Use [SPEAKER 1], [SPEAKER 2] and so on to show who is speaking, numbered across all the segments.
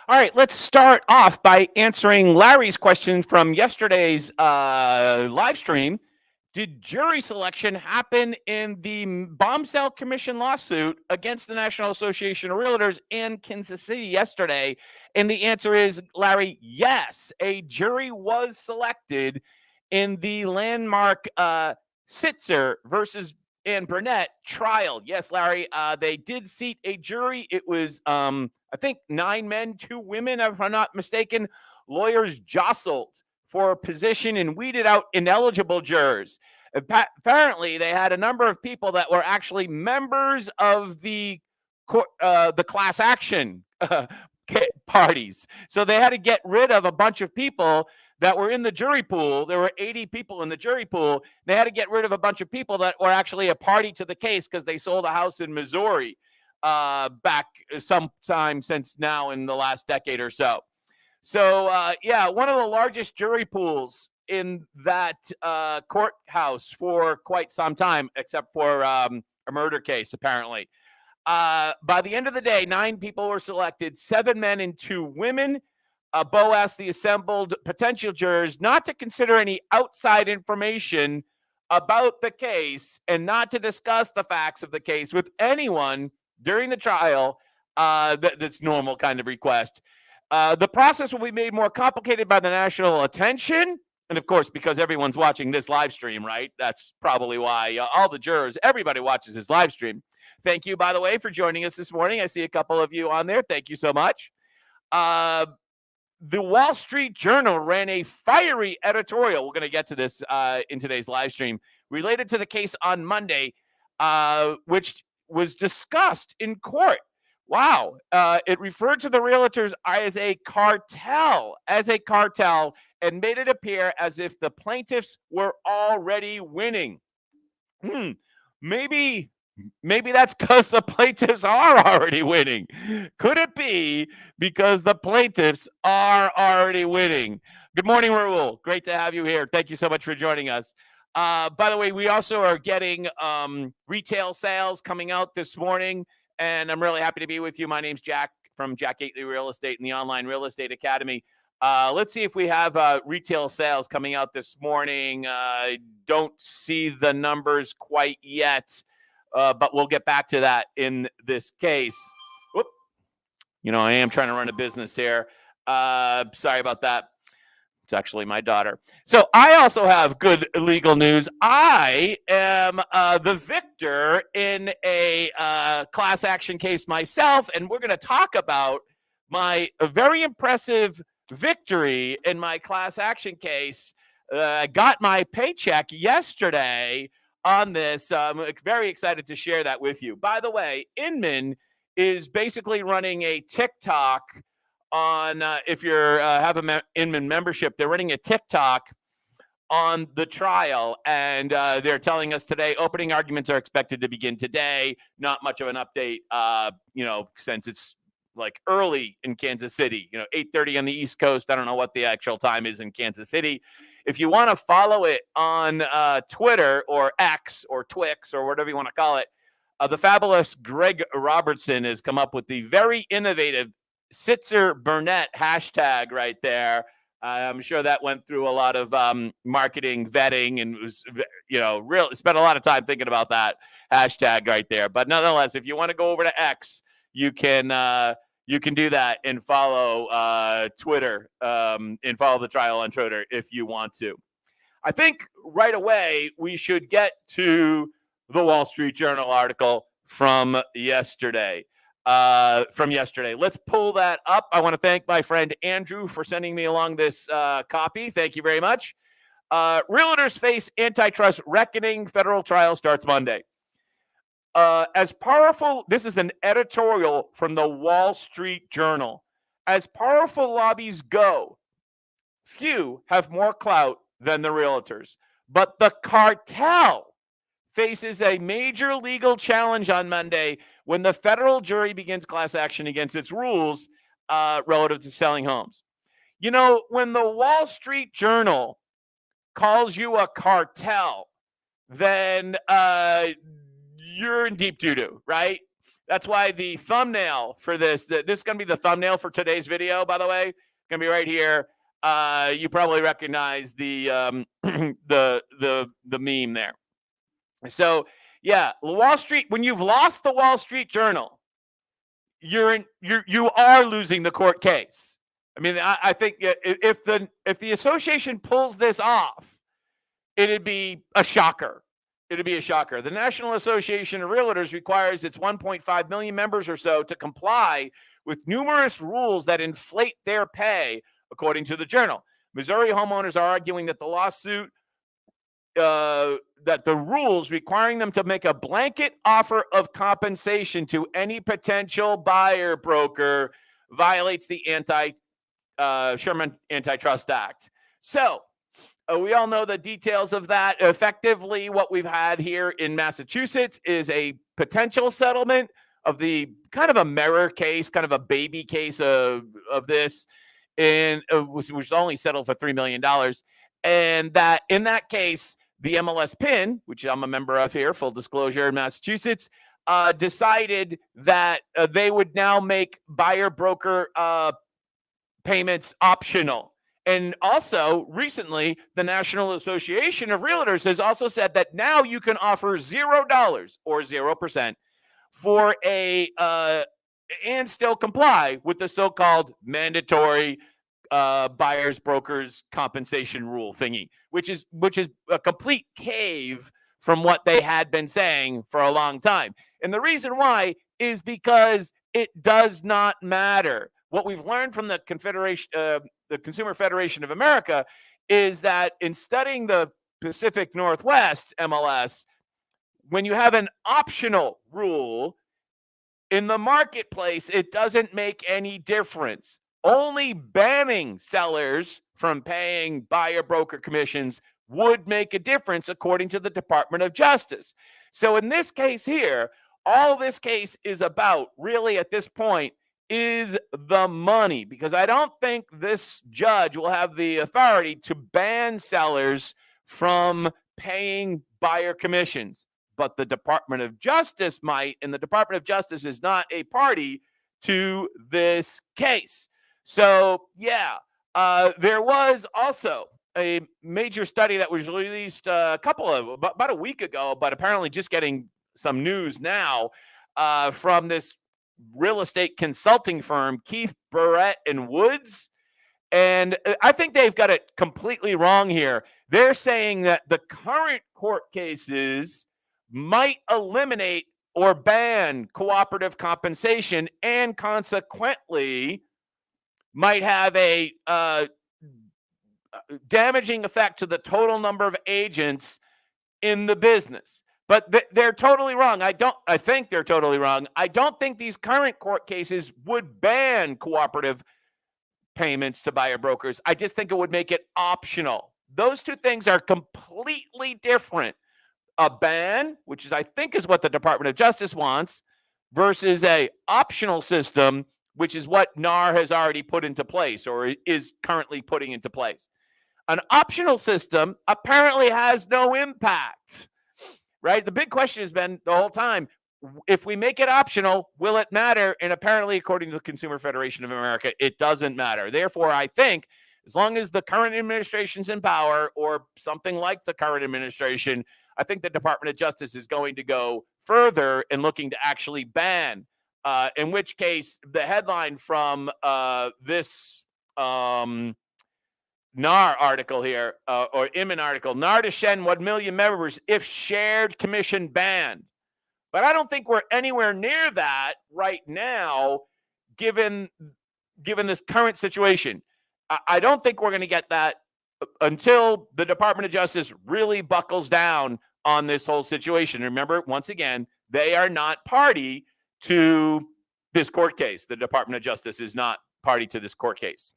[SPEAKER 1] All right, let's start off by answering Larry's question from yesterday's live stream. Did jury selection happen in the bomb cell commission lawsuit against the National Association of Realtors in Kansas City yesterday? And the answer is, Larry, yes. A jury was selected in the landmark Sitzer versus and Burnett trial. Yes, Larry, they did seat a jury. It was, I think, 9 men, 2 women, if I'm not mistaken. Lawyers jostled for a position and weeded out ineligible jurors. Apparently, they had a number of people that were actually members of the class action parties. So they had to get rid of a bunch of people that were in the jury pool. There were 80 people in the jury pool. They had to get rid of a bunch of people that were actually a party to the case because they sold a house in Missouri back sometime since now in the last decade or so. So, yeah, one of the largest jury pools in that courthouse for quite some time, except for a murder case, apparently. By the end of the day, 9 people were selected, 7 men and 2 women. Bo asked the assembled potential jurors not to consider any outside information about the case and not to discuss the facts of the case with anyone during the trial. That's normal kind of request. The process will be made more complicated by the national attention. And of course, because everyone's watching this live stream, right? That's probably why all the jurors, everybody watches this live stream. Thank you, by the way, for joining us this morning. I see a couple of you on there. Thank you so much. The Wall Street Journal ran a fiery editorial. We're going to get to this in today's live stream related to the case on Monday, which was discussed in court. Wow. It referred to the realtors as a cartel, and made it appear as if the plaintiffs were already winning. Maybe that's because the plaintiffs are already winning. Could it be because the plaintiffs are already winning? Good morning, Raul. Great to have you here. Thank you so much for joining us. By the way, we also are getting retail sales coming out this morning, and I'm really happy to be with you. My name's Jack from Jack Gately Real Estate and the Online Real Estate Academy. Let's see if we have retail sales coming out this morning. I don't see the numbers quite yet. But we'll get back to that in this case. Whoop. I am trying to run a business here. Sorry about that. It's actually my daughter. So I also have good legal news. I am the victor in a class action case myself, and we're going to talk about my very impressive victory in my class action case. I got my paycheck yesterday on this. I'm very excited to share that with you. By the way, Inman is basically running a TikTok on, if you have a Inman membership, they're running a TikTok on the trial, and they're telling us today opening arguments are expected to begin today. Not much of an update, since it's like early in Kansas City, 8:30 on the East Coast. I don't know what the actual time is in Kansas City. If you want to follow it on Twitter or X or Twix or whatever you want to call it, the fabulous Greg Robertson has come up with the very innovative Sitzer Burnett hashtag right there. I'm sure that went through a lot of marketing vetting and was, spent a lot of time thinking about that hashtag right there. But nonetheless, if you want to go over to X, you can do that and follow Twitter and follow the trial on Twitter if you want to. I think right away we should get to the Wall Street Journal article from yesterday. Let's pull that up. I want to thank my friend Andrew for sending me along this copy. Thank you very much. Realtors face antitrust reckoning. Federal trial starts Monday. As powerful, this is an editorial from the Wall Street Journal. As powerful lobbies go, few have more clout than the realtors. But the cartel faces a major legal challenge on Monday when the federal jury begins class action against its rules relative to selling homes. When the Wall Street Journal calls you a cartel, then you're in deep doo-doo, right? That's why the thumbnail for this is going to be the thumbnail for today's video, by the way. Going to be right here. You probably recognize the the meme there. So yeah, Wall Street. When you've lost the Wall Street Journal, you are losing the court case. I mean, I think if the association pulls this off, it'd be a shocker. It'd be a shocker. The National Association of Realtors requires its 1.5 million members or so to comply with numerous rules that inflate their pay, according to the Journal. Missouri homeowners are arguing that the lawsuit, that the rules requiring them to make a blanket offer of compensation to any potential buyer broker violates the Sherman Antitrust Act. So, we all know the details of that. Effectively, what we've had here in Massachusetts is a potential settlement of the kind of a mirror case, kind of a baby case of this, and which was only settled for $3 million. And that in that case, the MLS PIN, which I'm a member of here, full disclosure in Massachusetts, decided that they would now make buyer broker payments optional. And also, recently, the National Association of Realtors has also said that now you can offer $0 or 0% for and still comply with the so-called mandatory buyers brokers compensation rule thingy, which is a complete cave from what they had been saying for a long time. And the reason why is because it does not matter. What we've learned from the Consumer Federation of America is that in studying the Pacific Northwest MLS, when you have an optional rule in the marketplace, it doesn't make any difference. Only banning sellers from paying buyer broker commissions would make a difference, according to the Department of Justice. So in this case here, all this case is about, really at this point, is the money, because I don't think this judge will have the authority to ban sellers from paying buyer commissions, but the Department of Justice might, and the Department of Justice is not a party to this case. So yeah, there was also a major study that was released about a week ago, but apparently just getting some news now from this real estate consulting firm, Keith Barrett and Woods. And I think they've got it completely wrong here. They're saying that the current court cases might eliminate or ban cooperative compensation and consequently might have a damaging effect to the total number of agents in the business. But they're totally wrong. I think they're totally wrong. I don't think these current court cases would ban cooperative payments to buyer brokers. I just think it would make it optional. Those two things are completely different. A ban, which is I think is what the Department of Justice wants, versus a optional system, which is what NAR has already put into place or is currently putting into place. An optional system apparently has no impact. Right? The big question has been the whole time, if we make it optional, will it matter? And apparently, according to the Consumer Federation of America, it doesn't matter. Therefore, I think as long as the current administration's in power or something like the current administration, I think the Department of Justice is going to go further and looking to actually ban, in which case the headline from this NAR article here, or Inman article, NAR to Shen 1 million members if shared commission banned. But I don't think we're anywhere near that right now, given this current situation. I don't think we're going to get that until the Department of Justice really buckles down on this whole situation. Remember, once again, they are not party to this court case. The Department of Justice is not party to this court case.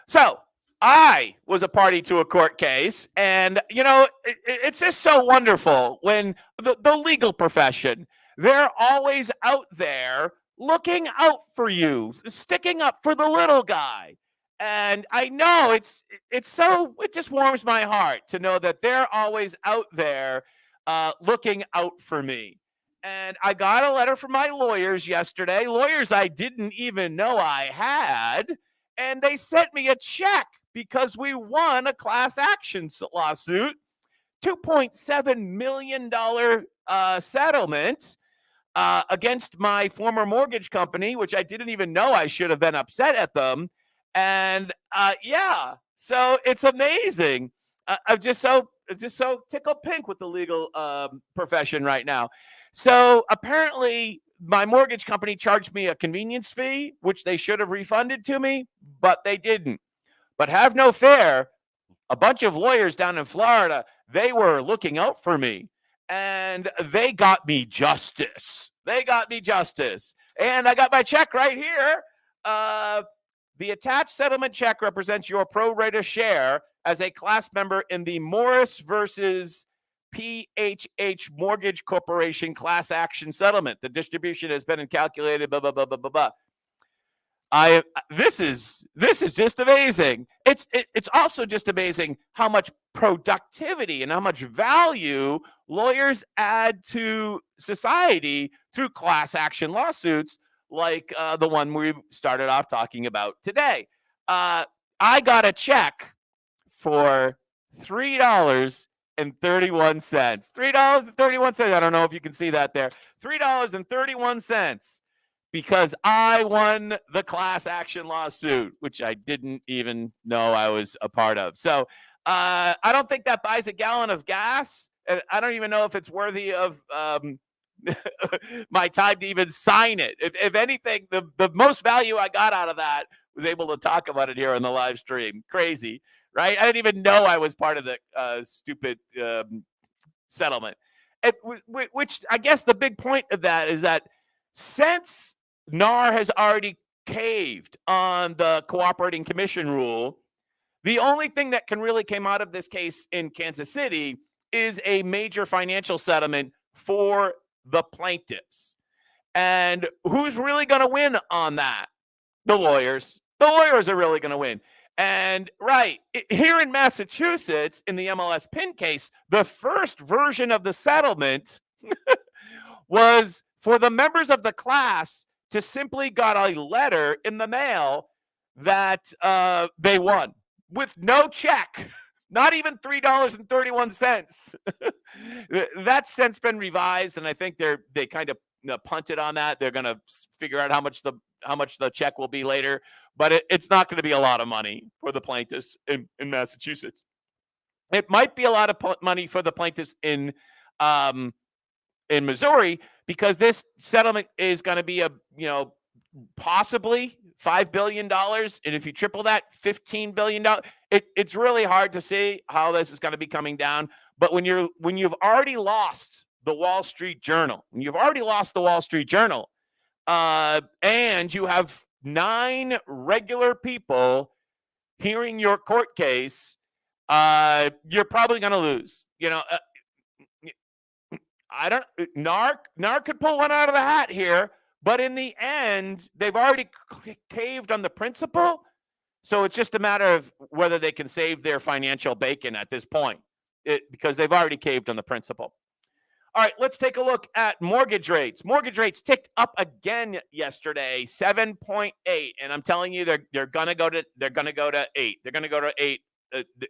[SPEAKER 1] So I was a party to a court case, and, you know, it's just so wonderful when the legal profession, they're always out there looking out for you, sticking up for the little guy. And I know it just warms my heart to know that they're always out there looking out for me. And I got a letter from my lawyers yesterday, lawyers I didn't even know I had, and they sent me a check because we won a class action lawsuit, $2.7 million settlement against my former mortgage company, which I didn't even know I should have been upset at them. And yeah, so it's amazing. I'm just so tickled pink with the legal profession right now. So apparently, my mortgage company charged me a convenience fee, which they should have refunded to me, but they didn't. But have no fear, a bunch of lawyers down in Florida, they were looking out for me. And they got me justice. They got me justice. And I got my check right here. The attached settlement check represents your pro rata share as a class member in the Morris versus PHH Mortgage Corporation class action settlement. The distribution has been calculated, blah, blah, blah, blah, blah, blah. This is just amazing. It's also just amazing how much productivity and how much value lawyers add to society through class action lawsuits like the one we started off talking about today. I got a check for $3.31. $3.31. I don't know if you can see that there. $3.31. Because I won the class action lawsuit, which I didn't even know I was a part of. So I don't think that buys a gallon of gas. And I don't even know if it's worthy of my time to even sign it. If anything, the most value I got out of that was able to talk about it here on the live stream. Crazy, right? I didn't even know I was part of the stupid settlement. Which I guess the big point of that is that since NAR has already caved on the cooperating commission rule, the only thing that can really come out of this case in Kansas City is a major financial settlement for the plaintiffs. And who's really going to win on that? The lawyers. The lawyers are really going to win. And right here in Massachusetts, in the MLS PIN case, the first version of the settlement was for the members of the class to simply got a letter in the mail that they won with no check, not even $3.31. That's since been revised, and I think they kind of punted on that. They're going to figure out how much the check will be later, but it's not going to be a lot of money for the plaintiffs in Massachusetts. It might be a lot of money for the plaintiffs in Missouri, because this settlement is going to be possibly $5 billion. And if you triple that, $15 billion. It's really hard to see how this is going to be coming down. But when you've already lost the Wall Street Journal, and you have 9 regular people hearing your court case, you're probably going to lose. NAR could pull one out of the hat here, but in the end, they've already caved on the principle. So it's just a matter of whether they can save their financial bacon at this point, because they've already caved on the principle. All right, let's take a look at mortgage rates. Mortgage rates ticked up again yesterday, 7.8, and I'm telling you, they're gonna go to 8. They're gonna go to 8.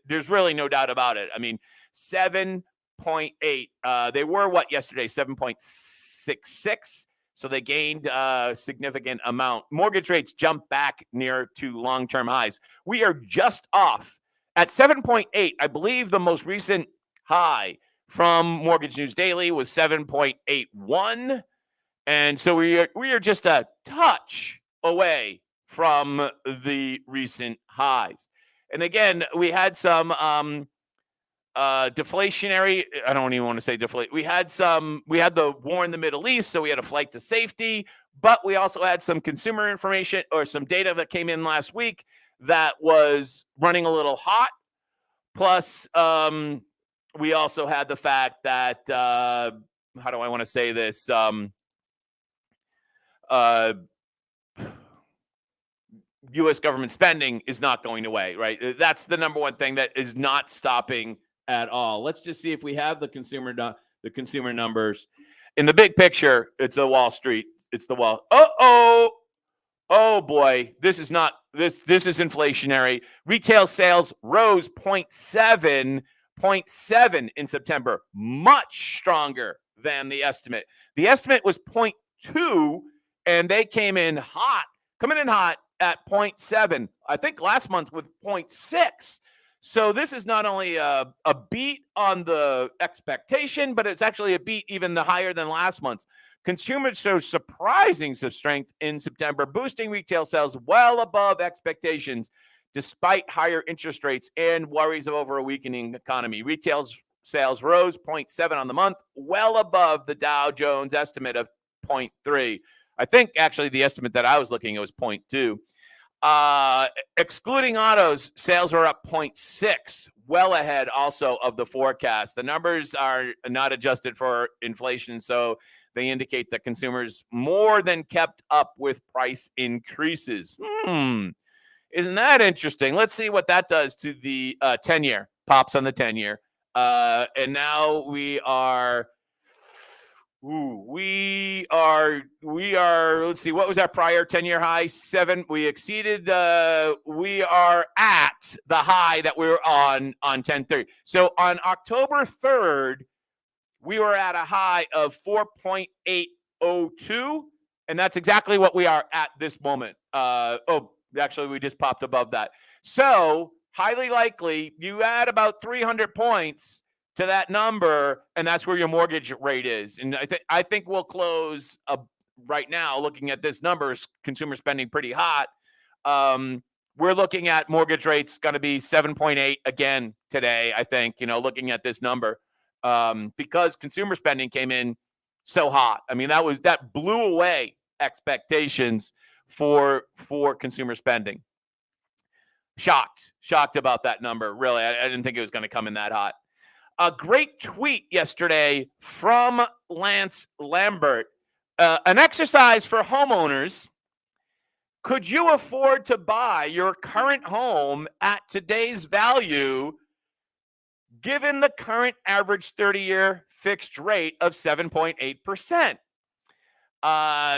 [SPEAKER 1] There's really no doubt about it. I mean, 7.8. They were yesterday? 7.66. So they gained a significant amount. Mortgage rates jumped back near to long-term highs. We are just off at 7.8. I believe the most recent high from Mortgage News Daily was 7.81. And so we are just a touch away from the recent highs. And again, we had some deflationary. I don't even want to say deflate. We had the war in the Middle East, so we had a flight to safety, but we also had some consumer information or some data that came in last week that was running a little hot. Plus, we also had the fact that, how do I want to say this? U.S. government spending is not going away, right? That's the number one thing that is not stopping at all. Let's just see if we have the consumer numbers. In the big picture, it's a Wall Street. It's the wall. Oh boy, this is not this is inflationary. Retail sales rose 0.7 in September, much stronger than the estimate. The estimate was 0.2 and they coming in hot at 0.7. I think last month with 0.6. So this is not only a beat on the expectation, but it's actually a beat even higher than last month's. Consumers showed surprising strength in September, boosting retail sales well above expectations, despite higher interest rates and worries over a weakening economy. Retail sales rose 0.7 on the month, well above the Dow Jones estimate of 0.3. I think actually the estimate that I was looking at was 0.2. Excluding autos, sales were up 0.6, well ahead also of the forecast. The numbers are not adjusted for inflation, so they indicate that consumers more than kept up with price increases. Isn't that interesting? Let's see what that does to the 10-year. Pops on the 10-year. And now we are, let's see, what was our prior 10-year high? 7. We exceeded we are at the high that we were on 10/30. So on October 3rd, we were at a high of 4.802, and that's exactly what we are at this moment. Actually, we just popped above that. So highly likely, you add about 300 points to that number, and that's where your mortgage rate is. And I think we'll close right now, looking at this numbers, consumer spending pretty hot. We're looking at mortgage rates going to be 7.8 again today, I think, looking at this number. Because consumer spending came in so hot. I mean, that blew away expectations for consumer spending. Shocked about that number. Really, I didn't think it was going to come in that hot. A great tweet yesterday from Lambert. An exercise for homeowners. Could you afford to buy your current home at today's value, given the current average 30-year fixed rate of 7.8%?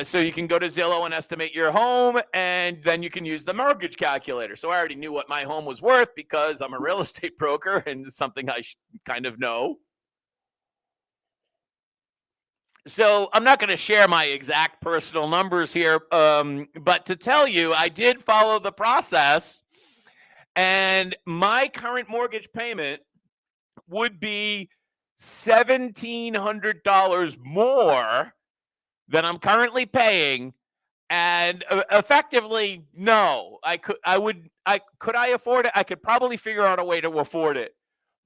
[SPEAKER 1] So you can go to Zillow and estimate your home, and then you can use the mortgage calculator. So I already knew what my home was worth because I'm a real estate broker, and it's something I kind of know. So I'm not going to share my exact personal numbers here, but to tell you, I did follow the process, and my current mortgage payment would be $1,700 more than I'm currently paying. And effectively, no, could I afford it? I could probably figure out a way to afford it.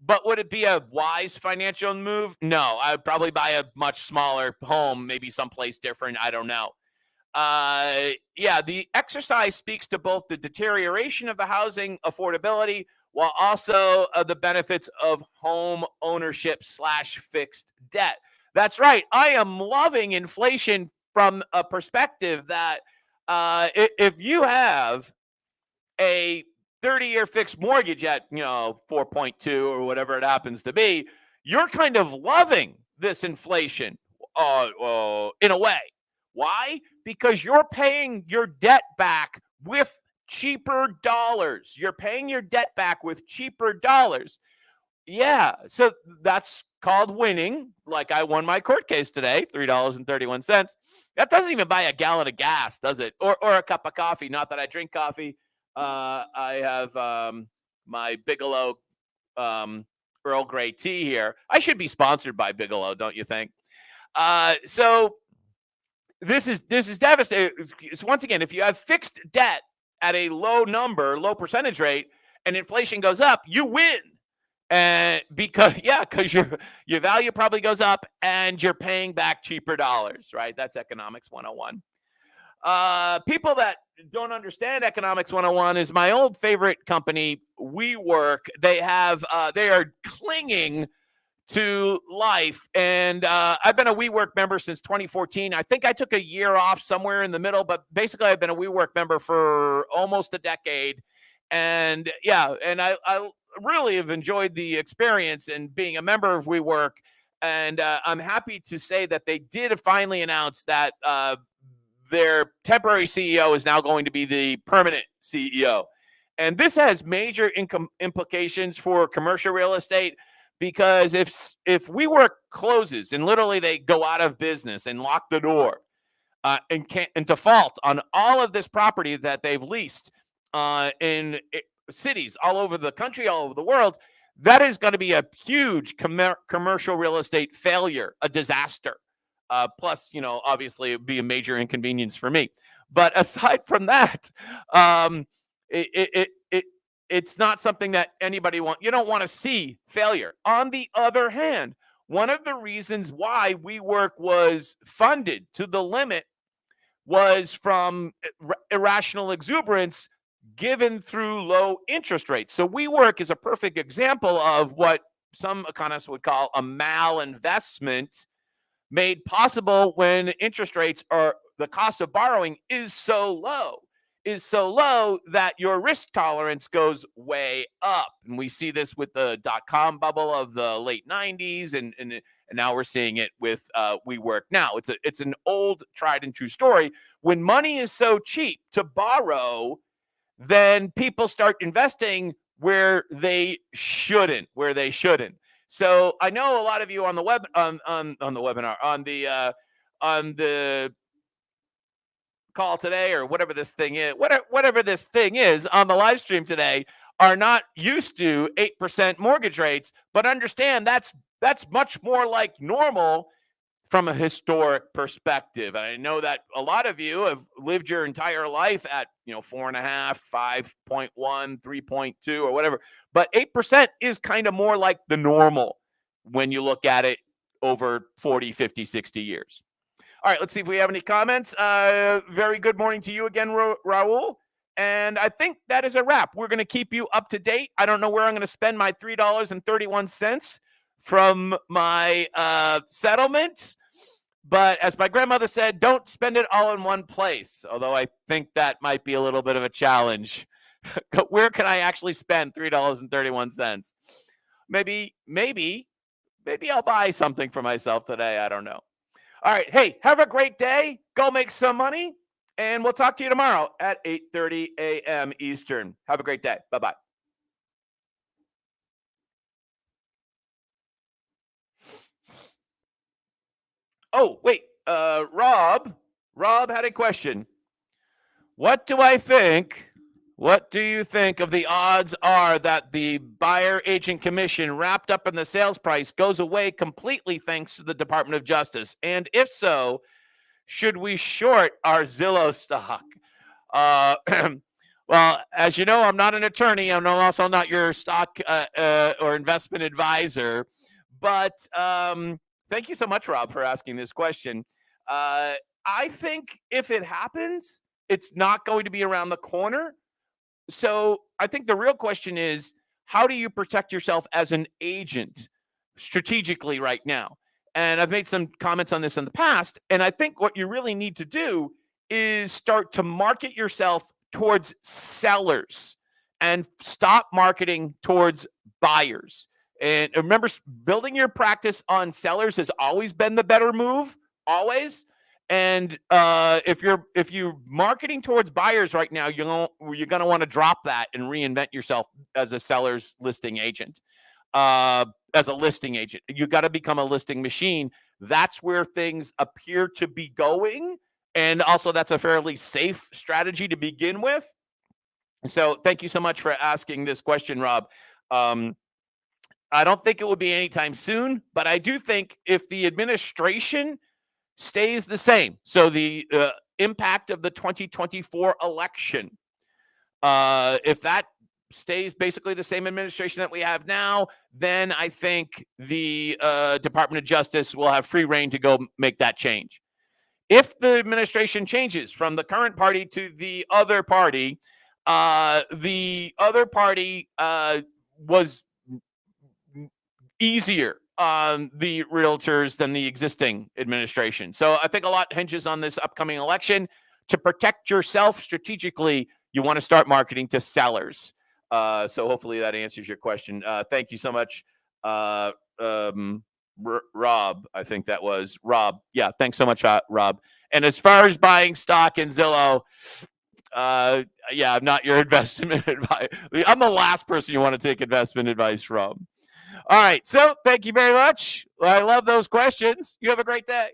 [SPEAKER 1] But would it be a wise financial move? No, I would probably buy a much smaller home, maybe someplace different. I don't know. The exercise speaks to both the deterioration of the housing affordability while also the benefits of home ownership / fixed debt. That's right. I am loving inflation from a perspective that if you have a 30-year fixed mortgage at 4.2 or whatever it happens to be, you're kind of loving this inflation in a way. Why? Because you're paying your debt back with cheaper dollars. You're paying your debt back with cheaper dollars. Yeah, so that's called winning. Like I won my court case today, $3.31. That doesn't even buy a gallon of gas, does it? Or a cup of coffee. Not that I drink coffee. I have my Bigelow Earl Grey tea here. I should be sponsored by Bigelow, don't you think? So this is devastating. So once again, if you have fixed debt at a low percentage rate, and inflation goes up, you win. And because your value probably goes up and you're paying back cheaper dollars, right? That's economics 101. People that don't understand economics 101 is my old favorite company, WeWork. They are clinging to life. And I've been a WeWork member since 2014. I think I took a year off somewhere in the middle, but basically I've been a WeWork member for almost a decade. And I really have enjoyed the experience and being a member of WeWork. And I'm happy to say that they did finally announce that their temporary CEO is now going to be the permanent CEO. And this has major implications for commercial real estate, because if WeWork closes and literally they go out of business and lock the door, and default on all of this property that they've leased in cities all over the country, all over the world, that is going to be a huge commercial real estate failure, a disaster. Plus, obviously, it would be a major inconvenience for me. But aside from that, it's not something that anybody wants. You don't want to see failure. On the other hand, one of the reasons why WeWork was funded to the limit was from irrational exuberance given through low interest rates. So WeWork is a perfect example of what some economists would call a malinvestment, made possible when interest rates are, the cost of borrowing is so low that your risk tolerance goes way up. And we see this with the dot-com bubble of the late 90s, and now we're seeing it with WeWork now. It's an old, tried and true story. When money is so cheap to borrow, then people start investing where they shouldn't. So I know a lot of you on the web on the webinar, on the call today, or whatever this thing is, whatever this thing is on the live stream today, are not used to 8% mortgage rates, but understand that's much more like normal from a historic perspective. And I know that a lot of you have lived your entire life at 4.5, 5.1, 3.2, or whatever. But 8% is kind of more like the normal when you look at it over 40, 50, 60 years. All right, let's see if we have any comments. Very good morning to you again, Raul. And I think that is a wrap. We're going to keep you up to date. I don't know where I'm going to spend my $3.31 from my settlement. But as my grandmother said, don't spend it all in one place. Although I think that might be a little bit of a challenge. Where can I actually spend $3.31? Maybe I'll buy something for myself today. I don't know. All right. Hey, have a great day. Go make some money. And we'll talk to you tomorrow at 8:30 a.m. Eastern. Have a great day. Bye-bye. Oh, wait. Rob had a question. What do you think of the odds are that the buyer agent commission wrapped up in the sales price goes away completely thanks to the Department of Justice? And if so, should we short our Zillow stock? Well, as you know, I'm not an attorney. I'm also not your stock or investment advisor. But thank you so much, Rob, for asking this question. I think if it happens, it's not going to be around the corner. So I think the real question is, how do you protect yourself as an agent strategically right now? And I've made some comments on this in the past. And I think what you really need to do is start to market yourself towards sellers and stop marketing towards buyers. And remember, building your practice on sellers has always been the better move, always. And if you're marketing towards buyers right now, you're going to want to drop that and reinvent yourself as a seller's listing agent. As a listing agent, you got to become a listing machine. That's where things appear to be going, and also that's a fairly safe strategy to begin with. So, thank you so much for asking this question, Rob. I don't think it will be anytime soon, but I do think if the administration stays the same, so the impact of the 2024 election, if that stays basically the same administration that we have now, then I think the Department of Justice will have free reign to go make that change. If the administration changes from the current party to the other party was easier on the realtors than the existing administration. So I think a lot hinges on this upcoming election. To protect yourself strategically, you want to start marketing to sellers. So hopefully that answers your question. Thank you so much, Rob, I think that was Rob. Yeah, thanks so much, Rob. And as far as buying stock in Zillow, yeah, I'm not your investment advice. I'm the last person you want to take investment advice from. All right, so thank you very much. I love those questions. You have a great day.